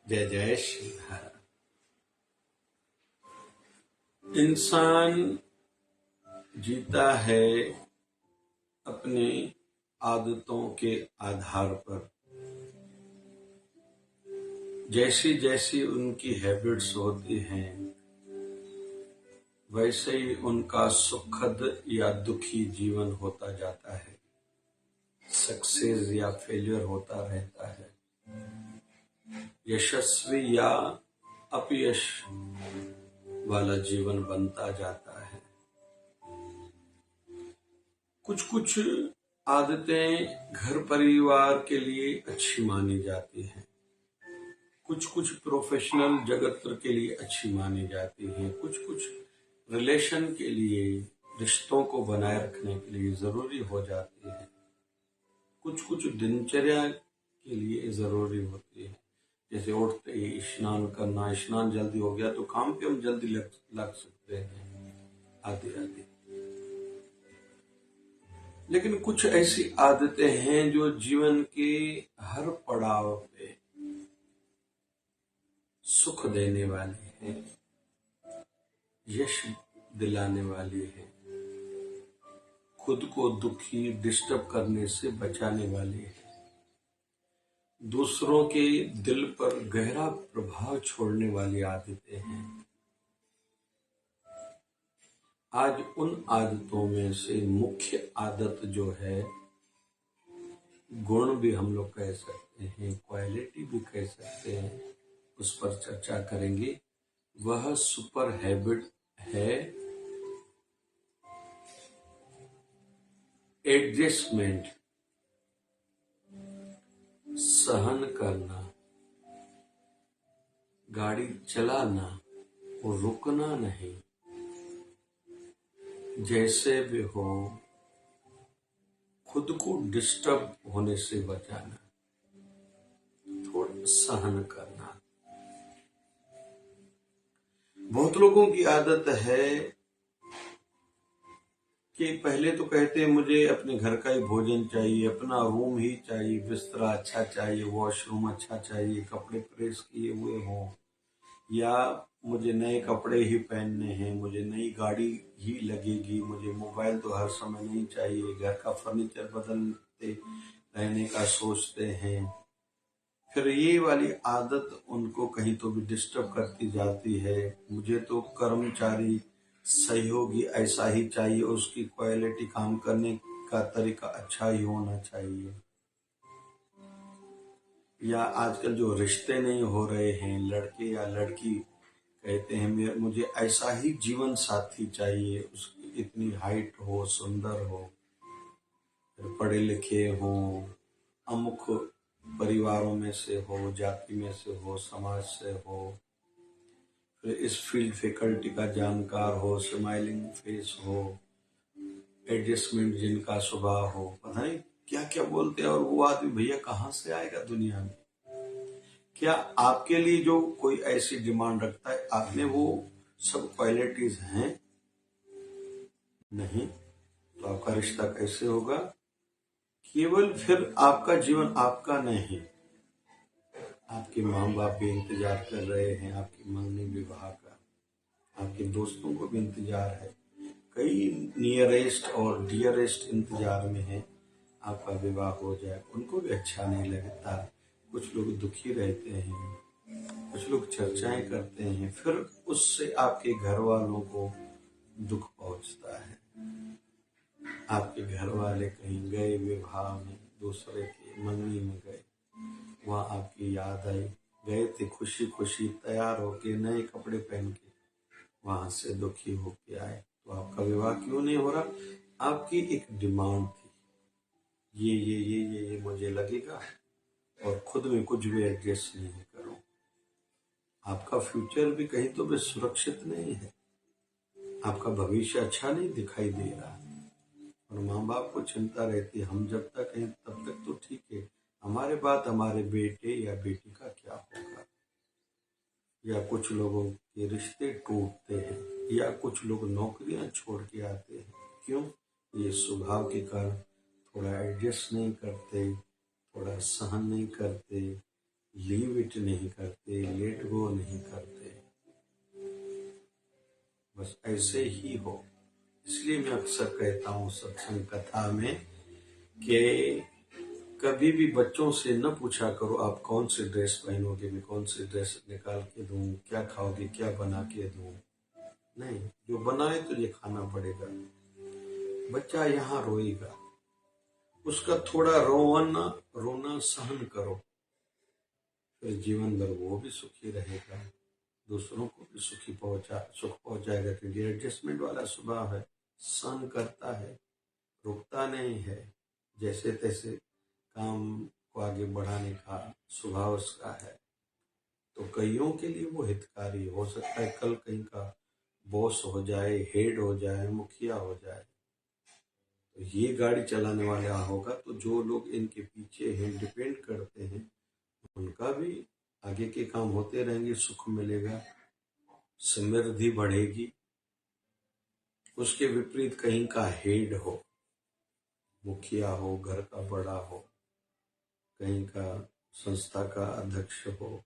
जय जय श्री हर। इंसान जीता है अपनी आदतों के आधार पर। जैसी जैसी उनकी हैबिट्स होती हैं वैसे ही उनका सुखद या दुखी जीवन होता जाता है, सक्सेस या फेलियर होता रहता है, यशस्वी या अपयश वाला जीवन बनता जाता है। कुछ कुछ आदतें घर परिवार के लिए अच्छी मानी जाती हैं, कुछ कुछ प्रोफेशनल जगत के लिए अच्छी मानी जाती हैं, कुछ कुछ रिलेशन के लिए, रिश्तों को बनाए रखने के लिए जरूरी हो जाती है, कुछ कुछ दिनचर्या के लिए जरूरी होती है। जैसे उठते ही स्नान करना, स्नान जल्दी हो गया तो काम पे हम जल्दी लग सकते हैं, आदि आदि। लेकिन कुछ ऐसी आदतें हैं जो जीवन के हर पड़ाव पे सुख देने वाली है, यश दिलाने वाली है, खुद को दुखी डिस्टर्ब करने से बचाने वाली है, दूसरों के दिल पर गहरा प्रभाव छोड़ने वाली आदतें हैं। आज उन आदतों में से मुख्य आदत जो है, गुण भी हम लोग कह सकते हैं, क्वालिटी भी कह सकते हैं, उस पर चर्चा करेंगे। वह सुपर हैबिट है एडजस्टमेंट, सहन करना, गाड़ी चलाना और रुकना नहीं, जैसे भी हो खुद को डिस्टर्ब होने से बचाना, थोड़ा सहन करना। बहुत लोगों की आदत है कि पहले तो कहते हैं मुझे अपने घर का ही भोजन चाहिए, अपना रूम ही चाहिए, बिस्तरा अच्छा चाहिए, वॉशरूम अच्छा चाहिए, कपड़े प्रेस किए हुए हों, या मुझे नए कपड़े ही पहनने हैं, मुझे नई गाड़ी ही लगेगी, मुझे मोबाइल तो हर समय नहीं चाहिए, घर का फर्नीचर बदलते रहने का सोचते हैं। फिर ये वाली आदत उनको कहीं तो भी डिस्टर्ब करती जाती है। मुझे तो कर्मचारी सहयोगी ऐसा ही चाहिए, उसकी क्वालिटी, काम करने का तरीका अच्छा ही होना चाहिए। या आजकल जो रिश्ते नहीं हो रहे हैं, लड़के या लड़की कहते हैं मुझे ऐसा ही जीवन साथी चाहिए, उसकी इतनी हाइट हो, सुंदर हो, पढ़े लिखे हो, अमुक परिवारों में से हो, जाति में से हो, समाज से हो, फिर इस फील्ड फैकल्टी का जानकार हो, स्माइलिंग फेस हो, एडजस्टमेंट जिनका स्वभाव हो, पता नहीं क्या क्या बोलते हैं। और वो आदमी भैया कहाँ से आएगा दुनिया में? क्या आपके लिए जो कोई ऐसी डिमांड रखता है, आपने वो सब क्वालिटीज हैं? नहीं, तो आपका रिश्ता कैसे होगा? केवल फिर आपका जीवन आपका नहीं, आपके माँ बाप भी इंतजार कर रहे हैं आपकी मंगनी विवाह का, आपके दोस्तों को भी इंतजार है, कई नियरेस्ट और डियरेस्ट इंतजार में है आपका विवाह हो जाए। उनको भी अच्छा नहीं लगता, कुछ लोग दुखी रहते हैं, कुछ लोग चर्चाएं करते हैं, फिर उससे आपके घर वालों को दुख पहुंचता है। आपके घर वाले कहीं गए विवाह में, दूसरे के मंगनी में गए, वहां आपकी याद आई, गए थे खुशी खुशी तैयार होके नए कपड़े पहन के, वहां से दुखी होके आए, तो आपका विवाह क्यों नहीं हो रहा? आपकी एक डिमांड थी, ये मुझे लगेगा, और खुद में कुछ भी एडजस्ट नहीं करो। आपका फ्यूचर भी कहीं तो भी सुरक्षित नहीं है, आपका भविष्य अच्छा नहीं दिखाई दे रहा, और माँ बाप को चिंता रहती है हम जब तक हैं तब तक तो ठीक है, हमारे बाद हमारे बेटे या बेटी का क्या होगा। या कुछ लोगों के रिश्ते टूटते हैं, या कुछ लोग नौकरियां छोड़ के आते हैं। क्यों? ये स्वभाव के कारण थोड़ा एडजस्ट नहीं करते, थोड़ा सहन नहीं करते, लीव इट नहीं करते, लेट गो नहीं करते, बस ऐसे ही हो। इसलिए मैं अक्सर कहता हूँ सत्संग कथा में कि कभी भी बच्चों से न पूछा करो आप कौन सी ड्रेस पहनोगे, मैं कौन सी ड्रेस निकाल के दूं, क्या खाओगे, क्या बना के दूं। नहीं, जो बनाए तुझे खाना पड़ेगा। बच्चा यहाँ रोएगा, उसका थोड़ा रोना सहन करो, फिर जीवन भर वो भी सुखी रहेगा, दूसरों को भी सुख पहुंचाएगा, क्योंकि एडजस्टमेंट वाला स्वभाव है, सहन करता है, रुकता नहीं है, जैसे तैसे काम को आगे बढ़ाने का स्वभाव उसका है। तो कईयों के लिए वो हितकारी हो सकता है, कल कहीं का बॉस हो जाए, हेड हो जाए, मुखिया हो जाए। तो ये गाड़ी चलाने वाला होगा, तो जो लोग इनके पीछे हैं, डिपेंड करते हैं, उनका भी आगे के काम होते रहेंगे, सुख मिलेगा, समृद्धि बढ़ेगी। उसके विपरीत कहीं का हेड हो, मुखिया हो, घर का बड़ा हो, कहीं का संस्था का अध्यक्ष हो,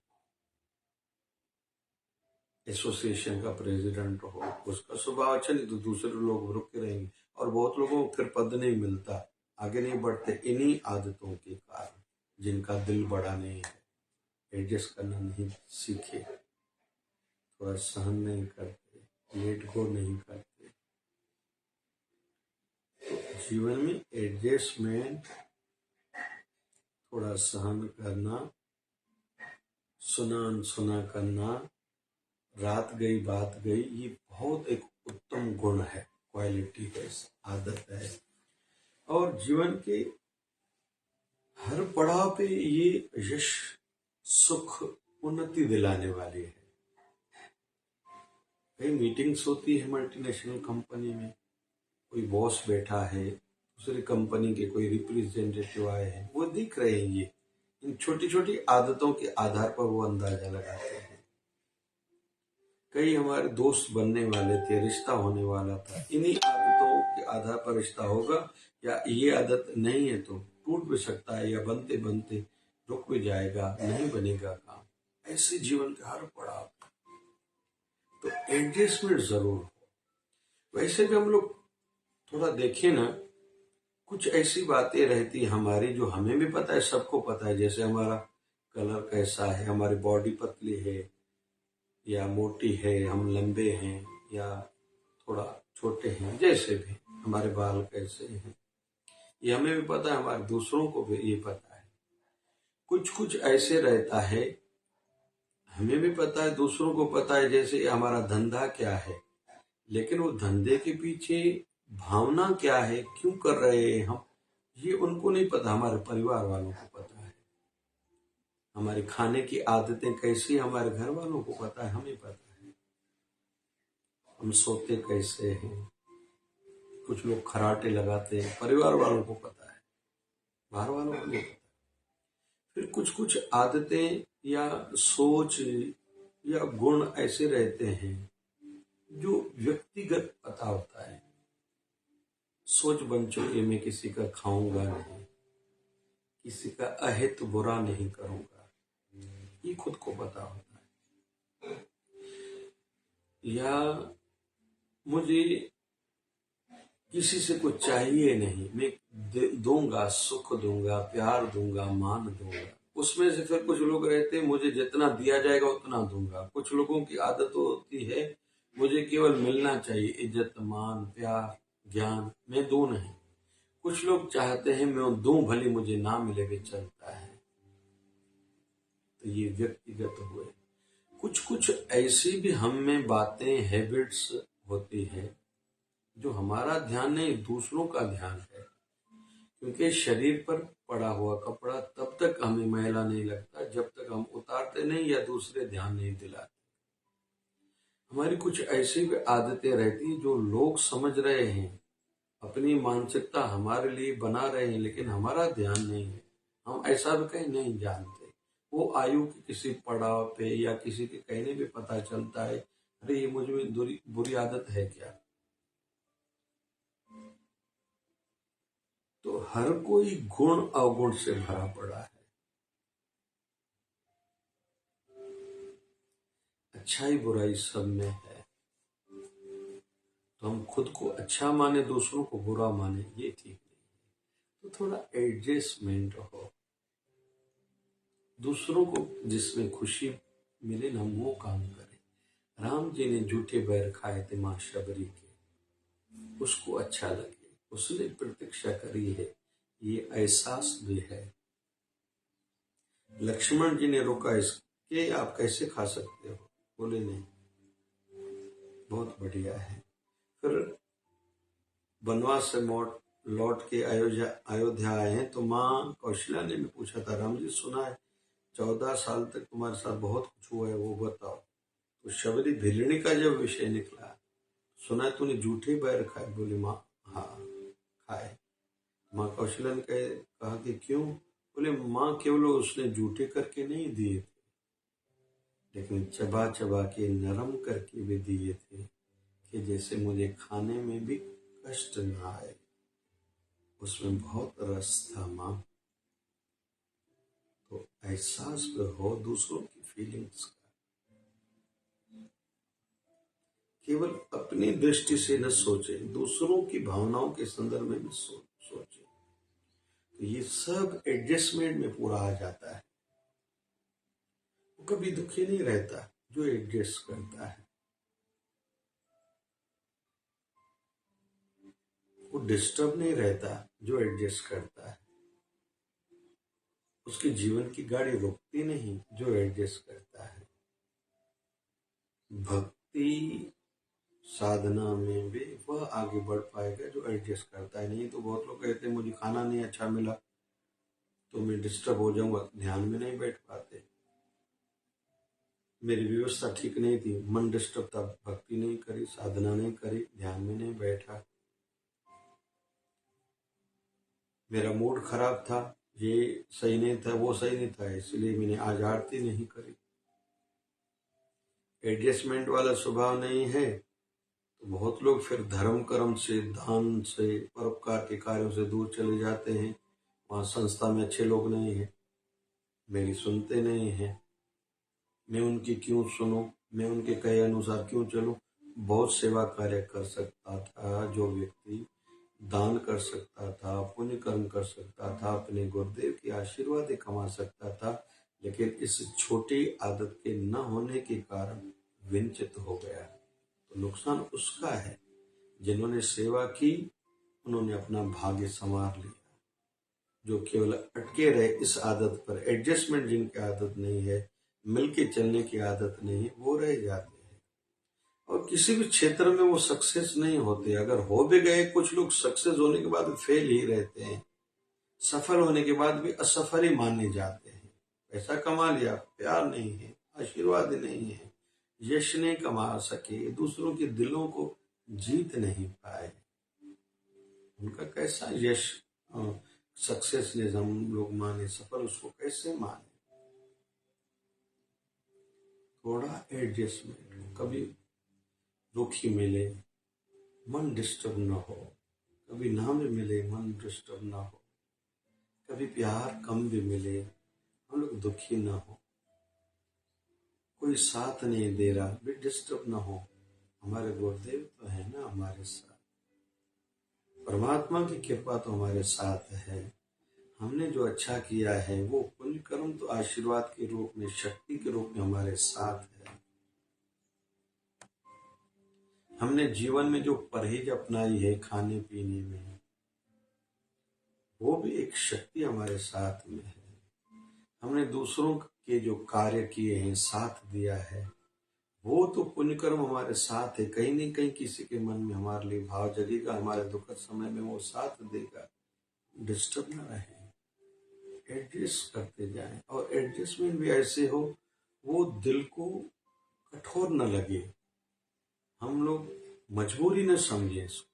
एसोसिएशन का प्रेसिडेंट हो, उसका स्वभाव अच्छा नहीं तो दूसरे लोग रुके रहेंगे, और बहुत लोगों को फिर पद नहीं मिलता, आगे नहीं बढ़ते, इन्हीं आदतों के कारण, जिनका दिल बड़ा नहीं है, एडजस्ट करना नहीं सीखे, थोड़ा सहन नहीं करते, लेट गो नहीं करते। तो जीवन में एडजस्टमेंट, थोड़ा सहन करना, सुना अनसुना करना, रात गई बात गई, ये बहुत एक उत्तम गुण है, क्वालिटी है, आदत है। और जीवन के हर पड़ाव पे ये यश, सुख, उन्नति दिलाने वाली है। कई मीटिंग्स होती है मल्टीनेशनल कंपनी में, कोई बॉस बैठा है, दूसरी कंपनी के कोई रिप्रेजेंटेटिव आए हैं, वो दिख रहे हैं, ये इन छोटी छोटी आदतों के आधार पर वो अंदाजा लगाते हैं। कई हमारे दोस्त बनने वाले थे, रिश्ता होने वाला था, इन्हीं आदतों के आधार पर रिश्ता होगा, या ये आदत नहीं है तो टूट भी सकता है, या बनते बनते रुक भी जाएगा, नहीं बनेगा काम। ऐसे जीवन के हर पड़ाव तो एडजस्टमेंट जरूर हो। वैसे भी हम लोग थोड़ा देखें ना, कुछ ऐसी बातें रहती हमारी जो हमें भी पता है, सबको पता है, जैसे हमारा कलर कैसा है, हमारी बॉडी पतली है या मोटी है, हम लंबे हैं या थोड़ा छोटे हैं, जैसे भी हमारे बाल कैसे हैं, ये हमें भी पता है, हमारे दूसरों को भी ये पता है। कुछ कुछ ऐसे रहता है, हमें भी पता है, दूसरों को पता है, जैसे हमारा धंधा क्या है, लेकिन वो धंधे के पीछे भावना क्या है, क्यों कर रहे हैं हम, ये उनको नहीं पता, हमारे परिवार वालों को पता है। हमारे खाने की आदतें कैसी, हमारे घर वालों को पता है, हमें पता है। हम सोते कैसे हैं, कुछ लोग खराटे लगाते हैं, परिवार वालों को पता है, बाहर वालों को नहीं पता। फिर कुछ कुछ आदतें या सोच या गुण ऐसे रहते हैं जो व्यक्तिगत पता होता है। सोच बन चुकी, मैं किसी का खाऊंगा नहीं, किसी का अहित बुरा नहीं करूंगा, ये खुद को पता होता है। या मुझे किसी से कुछ चाहिए नहीं, मैं दूंगा, सुख दूंगा, प्यार दूंगा, मान दूंगा। उसमें से फिर कुछ लोग रहते हैं, मुझे जितना दिया जाएगा उतना दूंगा। कुछ लोगों की आदत होती है, मुझे केवल मिलना चाहिए, इज्जत, मान, प्यार, ज्ञान, मैं दूं नहीं। कुछ लोग चाहते हैं मैं दूं, भले मुझे ना मिले भी चलता है। तो ये व्यक्तिगत हुए। कुछ कुछ ऐसी भी हम में बातें, हैबिट्स होती है जो हमारा ध्यान नहीं, दूसरों का ध्यान है। क्योंकि शरीर पर पड़ा हुआ कपड़ा तब तक हमें मैला नहीं लगता जब तक हम उतारते नहीं या दूसरे ध्यान नहीं दिलाते। हमारी कुछ ऐसी भी आदतें रहती हैं जो लोग समझ रहे हैं, अपनी मानसिकता हमारे लिए बना रहे हैं, लेकिन हमारा ध्यान नहीं है। हम ऐसा भी कहीं नहीं जानते, वो आयु के किसी पड़ाव पे या किसी के कहने पे पता चलता है, अरे ये मुझ में बुरी आदत है क्या। तो हर कोई गुण अवगुण से भरा पड़ा है। अच्छाई बुराई सब में है। तो हम खुद को अच्छा माने, दूसरों को बुरा माने, ये ठीक नहीं। तो थोड़ा एडजस्टमेंट हो, दूसरों को जिसमें खुशी मिले ना वो काम करें। राम जी ने जूठे बैर खाए थे मां शबरी के, उसको अच्छा लगे, उसने प्रतीक्षा करी है, ये एहसास भी है। लक्ष्मण जी ने रोका इसके, आप कैसे खा सकते हो? बोले नहीं, बहुत बढ़िया है। फिर वनवास से लौट के अयोध्या आए हैं तो माँ कौशल्या ने भी पूछा था, राम जी सुना है 14 साल तक तुम्हारे साथ बहुत कुछ हुआ है, वो बताओ। तो शबरी भिलनी का जब विषय निकला, सुना है तूने जूठे बैर खाए? बोले माँ हाँ खाए। माँ कौशल्या ने कहा कि क्यों? बोले माँ केवल उसने जूठे करके नहीं दिए थे, लेकिन चबा चबा के नरम करके भी दिए थे, कि जैसे मुझे खाने में भी कष्ट न आए। उसमें बहुत रस था माँ। तो एहसास भी हो दूसरों की फीलिंग्स का, केवल अपनी दृष्टि से न सोचे, दूसरों की भावनाओं के संदर्भ में भी सोचे। तो ये सब एडजस्टमेंट में पूरा आ जाता है। वो कभी दुखी नहीं रहता जो एडजस्ट करता है, वो डिस्टर्ब नहीं रहता जो एडजस्ट करता है, उसके जीवन की गाड़ी रुकती नहीं जो एडजस्ट करता है। भक्ति साधना में भी वह आगे बढ़ पाएगा जो एडजस्ट करता है। नहीं तो बहुत लोग कहते हैं मुझे खाना नहीं अच्छा मिला तो मैं डिस्टर्ब हो जाऊंगा, ध्यान में नहीं बैठ पाते। मेरी व्यवस्था ठीक नहीं थी, मन डिस्टर्ब था, भक्ति नहीं करी, साधना नहीं करी, ध्यान में नहीं बैठा। मेरा मूड खराब था, ये सही नहीं था, वो सही नहीं था, इसलिए मैंने आज आरती नहीं करी। एडजस्टमेंट वाला स्वभाव नहीं है तो बहुत लोग फिर धर्म कर्म से, दान से, परोपकार के कार्यों से दूर चले जाते हैं। वहां संस्था में अच्छे लोग नहीं हैं, मेरी सुनते नहीं हैं, मैं उनकी क्यों सुनूं, मैं उनके कहे अनुसार क्यों चलूं। बहुत सेवा कार्य कर सकता था जो व्यक्ति, दान कर सकता था, पुण्य कर्म कर सकता था, अपने गुरुदेव की आशीर्वाद कमा सकता था, लेकिन इस छोटी आदत के न होने के कारण वंचित हो गया। तो नुकसान उसका है। जिन्होंने सेवा की उन्होंने अपना भाग्य संवार लिया, जो केवल अटके रहे इस आदत पर, एडजस्टमेंट जिनकी आदत नहीं है, मिलके चलने की आदत नहीं है, वो रह जाते हैं और किसी भी क्षेत्र में वो सक्सेस नहीं होते। अगर हो भी गए, कुछ लोग सक्सेस होने के बाद फेल ही रहते हैं, सफल होने के बाद भी असफल ही माने जाते हैं। पैसा कमा लिया, प्यार नहीं है, आशीर्वाद नहीं है, यश नहीं कमा सके, दूसरों के दिलों को जीत नहीं पाए, उनका कैसा यश, सक्सेस ने हम लोग माने, सफल उसको कैसे माने। थोड़ा एडजस्टमेंट, कभी दुखी मिले मन डिस्टर्ब ना हो, कभी ना भी मिले मन डिस्टर्ब ना हो, कभी प्यार कम भी मिले हम लोग दुखी ना हो, कोई साथ नहीं दे रहा भी डिस्टर्ब ना हो। हमारे गुरुदेव तो है ना हमारे साथ, परमात्मा की कृपा तो हमारे साथ है। हमने जो अच्छा किया है वो पुण्य कर्म तो आशीर्वाद के रूप में, शक्ति के रूप में हमारे साथ है। हमने जीवन में जो परहेज अपनाई है खाने पीने में, वो भी एक शक्ति हमारे साथ में है। हमने दूसरों के जो कार्य किए हैं, साथ दिया है, वो तो पुण्य कर्म हमारे साथ है। कहीं न कहीं किसी के मन में हमारे लिए भाव जगेगा, हमारे दुखद समय में वो साथ देगा। डिस्टर्ब ना रहे, एडजस्ट करते जाएं, और एडजस्टमेंट भी ऐसे हो वो दिल को कठोर न लगे, हम लोग मजबूरी न समझे इसको।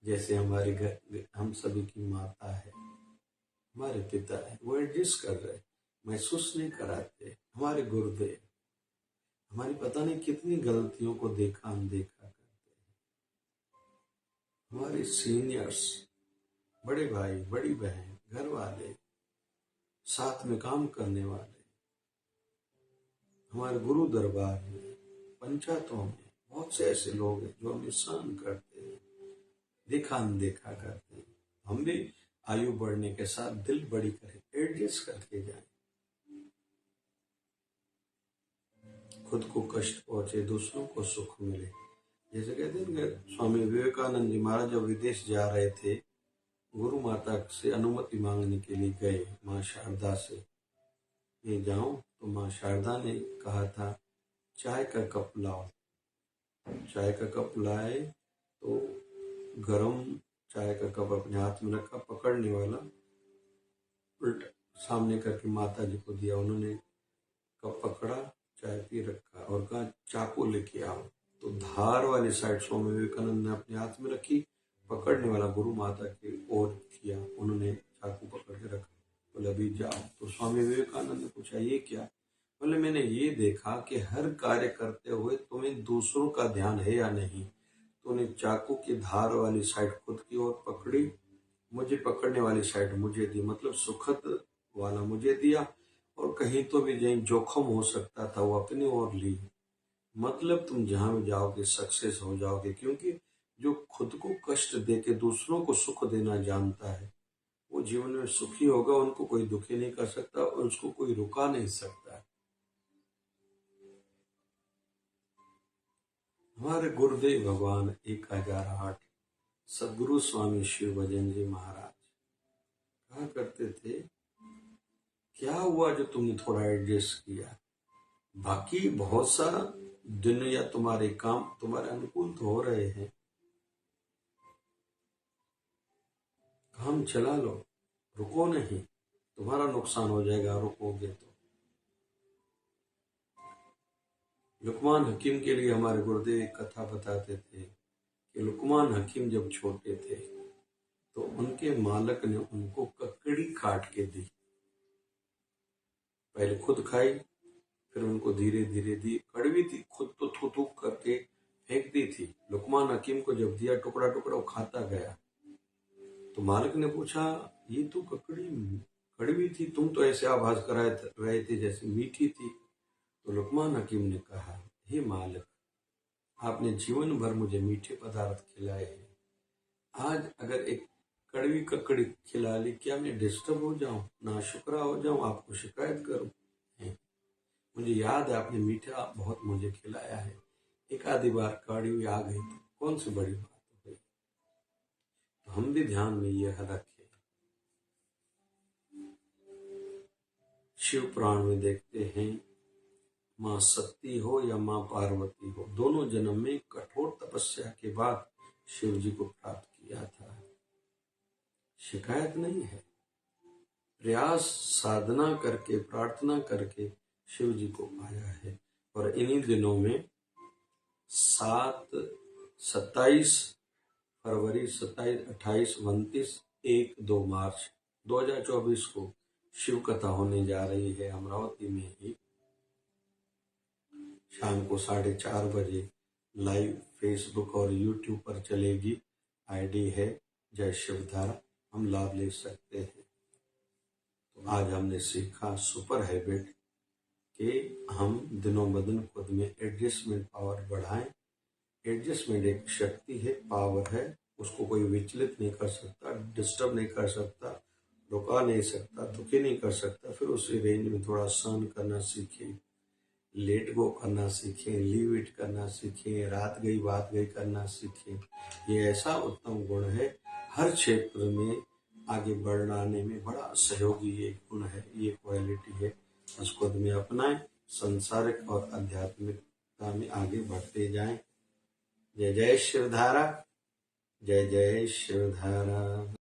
जैसे हमारे घर हम सभी की माता है, हमारे पिता है, वो एडजस्ट कर रहे, महसूस नहीं कराते। हमारे गुरुदेव हमारी पता नहीं कितनी गलतियों को देखा अनदेखा करते हैं। हमारे सीनियर्स, बड़े भाई, बड़ी बहन, घर वाले, साथ में काम करने वाले, हमारे गुरु दरबार में, पंचायतों में बहुत से ऐसे लोग हैं जो हमें सहन करते हैं, देखा अनदेखा करते हैं। हम भी आयु बढ़ने के साथ दिल बड़ी करें, एडजस्ट करके जाएं। खुद को कष्ट पहुंचे, दूसरों को सुख मिले। जैसे कहते हैं स्वामी विवेकानंद जी महाराज जब विदेश जा रहे थे, गुरु माता से अनुमति मांगने के लिए गए माँ शारदा से, मैं जाऊं, तो माँ शारदा ने कहा था चाय का कप लाओ। चाय का कप लाए तो गरम चाय का कप अपने हाथ में रखा, पकड़ने वाला उल्टा सामने करके माता जी को दिया। उन्होंने कप पकड़ा, चाय पी रखा और कहा चाकू लेके आओ। तो धार वाली साइड स्वामी विवेकानंद ने अपने हाथ में रखी, पकड़ने वाला गुरु माता की ओर किया, उन्होंने चाकू पकड़ के रखा। बोले अभी जाओ। तो स्वामी विवेकानंद ने पूछा ये क्या? बोले मैंने ये देखा कि हर कार्य करते हुए तुम्हें दूसरों का ध्यान है या नहीं। तो उन्हें चाकू की धार वाली साइड खुद की ओर पकड़ी, मुझे पकड़ने वाली साइड मुझे दी, मतलब सुखद वाला मुझे दिया, और कहीं तो भी जहीं जोखम हो सकता था वो अपनी ओर ली। मतलब तुम जहां भी जाओगे सक्सेस हो जाओगे, क्योंकि जो खुद को कष्ट दे के दूसरों को सुख देना जानता है वो जीवन में सुखी होगा। उनको कोई दुखी नहीं कर सकता और उसको कोई रुका नहीं सकता। हमारे गुरुदेव भगवान 1008 सदगुरु स्वामी शिव भजन जी महाराज कहा करते थे, क्या हुआ जो तुमने थोड़ा एडजस्ट किया? बाकी बहुत सा दुनिया तुम्हारे काम तुम्हारे अनुकूल तो हो रहे हैं, काम चला लो, रुको नहीं, तुम्हारा नुकसान हो जाएगा रुकोगे तो। लुकमान हकीम के लिए हमारे गुरुदेव एक कथा बताते थे कि लुकमान हकीम जब छोटे थे तो उनके मालक ने उनको ककड़ी काट के दी। पहले खुद खाई, फिर उनको धीरे धीरे दी। कड़वी थी, खुद तो थू थू करके फेंक दी थी। लुकमान हकीम को जब दिया टुकड़ा टुकड़ा वो खाता गया। तो मालिक ने पूछा ये तो ककड़ी कड़वी थी, तुम तो ऐसे आभास कर रहे थे जैसे मीठी थी। तो लुकमान हकीम ने कहा हे मालिक, आपने जीवन भर मुझे मीठे पदार्थ खिलाए हैं, आज अगर एक कड़वी ककड़ी खिला ली, क्या मैं डिस्टर्ब हो जाऊं, नाशुक्रा हो जाऊं, आपको शिकायत करूं? मुझे याद है आपने मीठा बहुत मुझे खिलाया है, एक आधी बार कड़वी आ गई तो कौन सी बड़ी बात हो गई। तो हम भी ध्यान में यह रखें। शिव पुराण में देखते हैं, माँ सती हो या माँ पार्वती हो, दोनों जन्म में कठोर तपस्या के बाद शिव जी को प्राप्त किया था। शिकायत नहीं है, प्रयास साधना करके प्रार्थना करके शिव जी को पाया है। और इन्हीं दिनों में 27 फरवरी, 27, 28, 29, 1, 2 मार्च 2024 को शिव कथा होने जा रही है अमरावती में ही। शाम को 4:30 बजे लाइव फेसबुक और यूट्यूब पर चलेगी। आईडी है जय शिवधारा, हम लाभ ले सकते हैं। तो आज हमने सीखा सुपर हैबिट कि हम दिनों बदिन खुद में एडजस्टमेंट पावर बढ़ाएं। एडजस्टमेंट एक शक्ति है, पावर है, उसको कोई विचलित नहीं कर सकता, डिस्टर्ब नहीं कर सकता, रुका नहीं सकता, दुखी नहीं कर सकता। फिर उसी रेंज में थोड़ा सहन करना सीखें, लेट गो करना सीखें, लीव इट करना सीखें, रात गई बात गई करना सीखें। ये ऐसा उत्तम गुण है, हर क्षेत्र में आगे बढ़ाने में बड़ा सहयोगी ये गुण है, ये क्वालिटी है। उसको खुद में अपनाएं, संसारिक और आध्यात्मिकता में आगे बढ़ते जाएं। जय जय शिवधारा, जय जय शिवधारा।